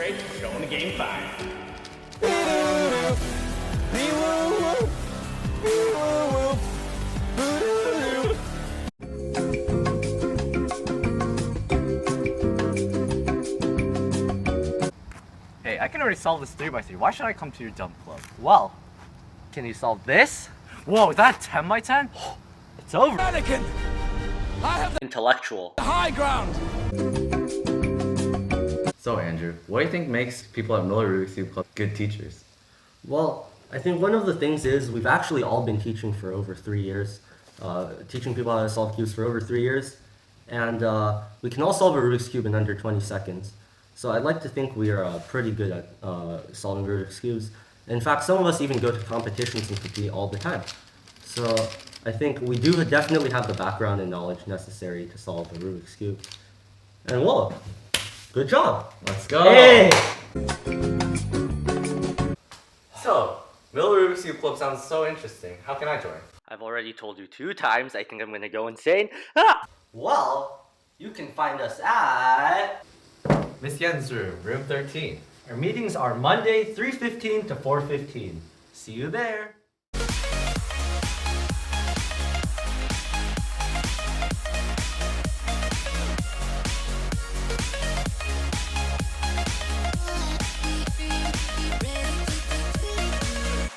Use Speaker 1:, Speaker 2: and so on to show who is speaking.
Speaker 1: grade, going to game 5.
Speaker 2: Hey, I can already solve this 3x3. Why should I come to your dumb club? Well, can you solve this? Whoa, is that 10 by 10? It's over.
Speaker 3: Anakin, I have the
Speaker 2: Intellectual.
Speaker 3: high ground.
Speaker 4: So Andrew, what do you think makes people at Miller Rubik's Cube Club good teachers?
Speaker 5: Well, I think one of the things is we've actually all been teaching for over 3 years, teaching people how to solve cubes for over 3 years, and we can all solve a Rubik's Cube in under 20 seconds. So I'd like to think we are pretty good at solving Rubik's Cubes. In fact, some of us even go to competitions and compete all the time. So I think we do definitely have the background and knowledge necessary to solve a Rubik's Cube. And whoa, good job!
Speaker 4: Let's go!
Speaker 5: Hey!
Speaker 4: So, Miller Rubik's Cube Club sounds so interesting. How can I join?
Speaker 2: I've already told you 2 times. I think I'm gonna go insane. Ah!
Speaker 5: Well, you can find us at...
Speaker 4: Miss Yen's room, room 13.
Speaker 5: Our meetings are Monday, 3:15 to 4:15. See you there.